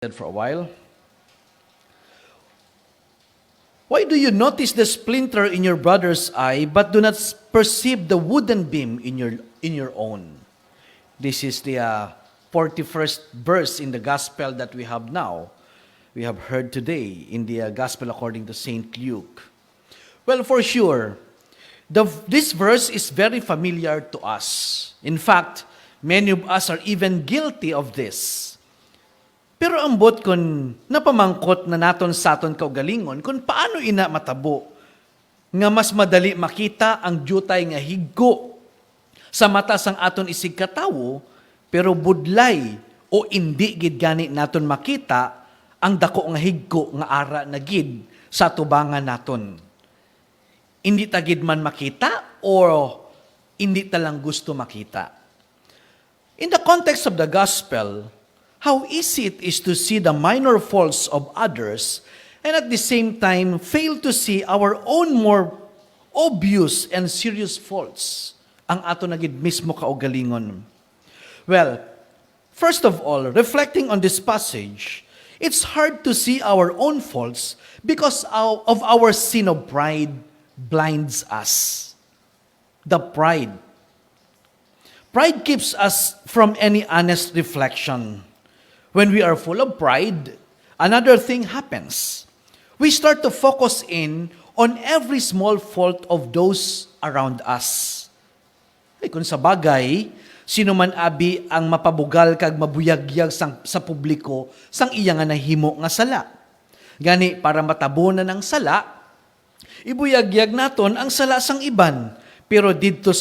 Said for a while. Why do you notice the splinter in your brother's eye, but do not perceive the wooden beam in your own? This is the 41st verse in the gospel that we have now. We have heard today in the gospel according to Saint Luke. Well, for sure, this verse is very familiar to us. In fact, many of us are even guilty of this. Pero ambot kun napamangkot na naton sa aton kaugalingon kung paano ina matabo nga mas madali makita ang jutay nga higgo sa mata sang aton isig katawo pero budlay o indi gid gani naton makita ang dako nga higgo nga ara na gid sa tubangan naton. Hindi ta gid man makita o hindi ta lang gusto makita. In the context of the gospel, how easy it is to see the minor faults of others and at the same time fail to see our own more obvious and serious faults ang ato nagid mismo kaugalingon. Well, first of all, reflecting on this passage, it's hard to see our own faults because of our sin of pride blinds us. The pride. Pride keeps us from any honest reflection. When we are full of pride, another thing happens. We start to focus in on every small fault of those around us. Ay, kung sa bagay, sino man abi ang mapabugal kag mabuyagyag sa publiko sang iya nga nahimo nga sala. Gani, para matabunan ng sala, ibuyagyag naton ang sala sang iban. Pero dito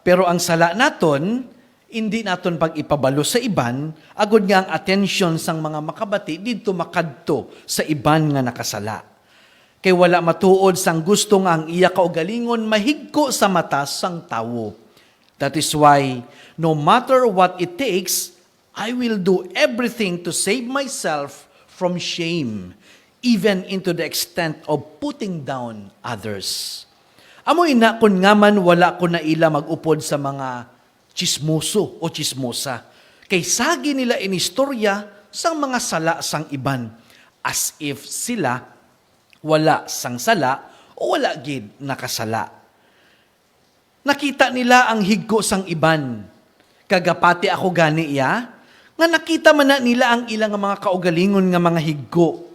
pero ang sala naton, hindi naton pag ipabalo sa iban, agud nga ang atensyon sang mga makabati dito makadto sa iban nga nakasala. Kay wala matuod sang gusto nga ang iya kaugalingon mahigko sa mata sang tawo. That is why, no matter what it takes, I will do everything to save myself from shame, even into the extent of putting down others. Amoy na kun nga man wala ko na ila magupod sa mga chismoso o chismosa. Kay sagi nila inistorya sang mga sala sang iban as if sila wala sang sala o wala gid nakasala. Nakita nila ang higgo sang iban. Kagapati ako gani ya, nga nakita man na nila ang ilang mga kaugalingon nga mga higgo.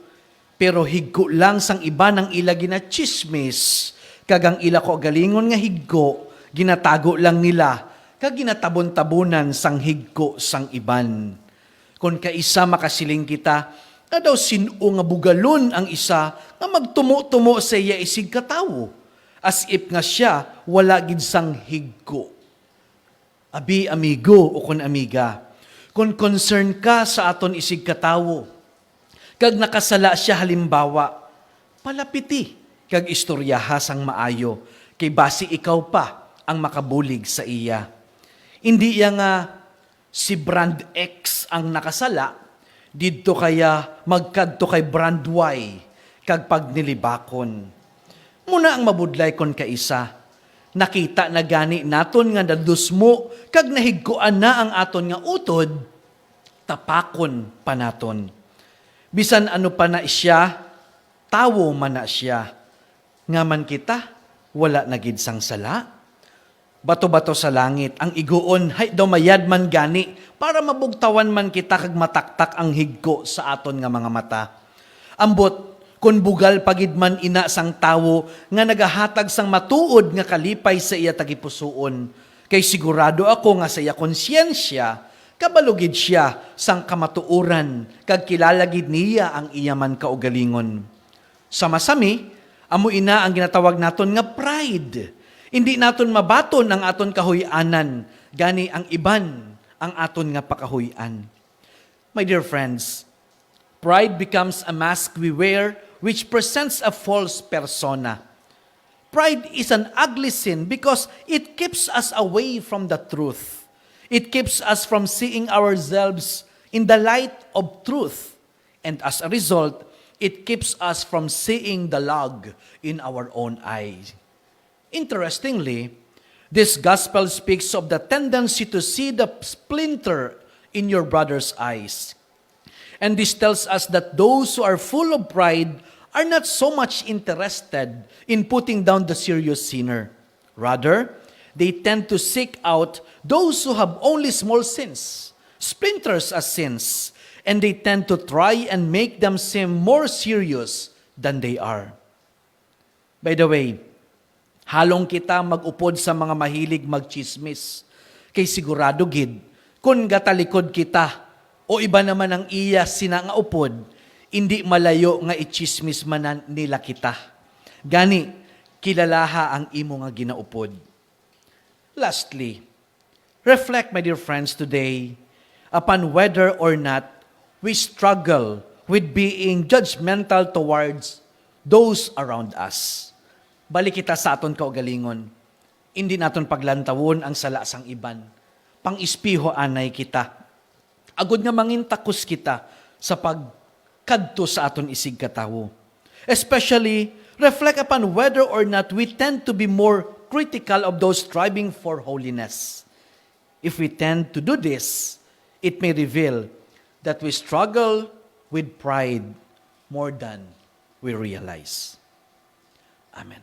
Pero higgo lang sang iban ang ila ginachismis, kagang ila kaugalingon nga higgo, ginatago lang nila kag ginatabon-tabunan sang higko sang iban. Kung kaisa makasiling kita, na daw sino nga bugalon ang isa nga magtumo-tumo sa iya isig katawo, as if nga siya wala gid sang higko. Abi amigo o kun amiga, kung concern ka sa aton isig katawo, kag nakasala siya halimbawa, palapiti kag istoryaha sang maayo, kay basi ikaw pa ang makabulig sa iya. Hindi iya nga si brand X ang nakasala, didto kaya magkadto kay brand Y, kag pagnilibakon. Muna ang mabudlay kon kaisa, nakita na gani naton nga dadusmo, kag nahigkuan na ang aton nga utod, tapakon pa naton. Bisan ano pa na siya, tawo man na siya. Nga man kita, wala na gid sang sala. Bato-bato sa langit, ang iguon, hay dumayad man gani, para mabugtawan man kita kag mataktak ang higko sa aton nga mga mata. Ambot, kun bugal pagid man ina sang tawo, nga nagahatag sang matuod nga kalipay sa iya tagipusoon, kay sigurado ako nga sa iya konsyensya, kabalugid siya sang kamatuoran, kag kilalagid niya ang iya man kaugalingon. Sama-sami, amo ina ang ginatawag naton nga pride. Hindi naton mabaton ang aton kahuy-anan, gani ang iban ang aton nga pakahuy-an. My dear friends, pride becomes a mask we wear which presents a false persona. Pride is an ugly sin because it keeps us away from the truth. It keeps us from seeing ourselves in the light of truth. And as a result, it keeps us from seeing the log in our own eyes. Interestingly, this gospel speaks of the tendency to see the splinter in your brother's eyes. And this tells us that those who are full of pride are not so much interested in putting down the serious sinner. Rather, they tend to seek out those who have only small sins, splinters as sins, and they tend to try and make them seem more serious than they are. By the way, halong kita mag-upod sa mga mahilig magchismis. Kay sigurado gid, kung gatalikod kita, o iba naman ang iya sinangaupod, hindi malayo nga ichismis manan nila kita. Gani, kilalaha ang imo nga ginaupod. Lastly, reflect, my dear friends, today upon whether or not we struggle with being judgmental towards those around us. Balik kita sa aton kaugalingon. Hindi naton paglantawon ang sala sang iban. Pang-ispiho anay kita. Agud nga mangintakos kita sa pagkadto sa aton isig katawo. Especially, reflect upon whether or not we tend to be more critical of those striving for holiness. If we tend to do this, it may reveal that we struggle with pride more than we realize. Amen.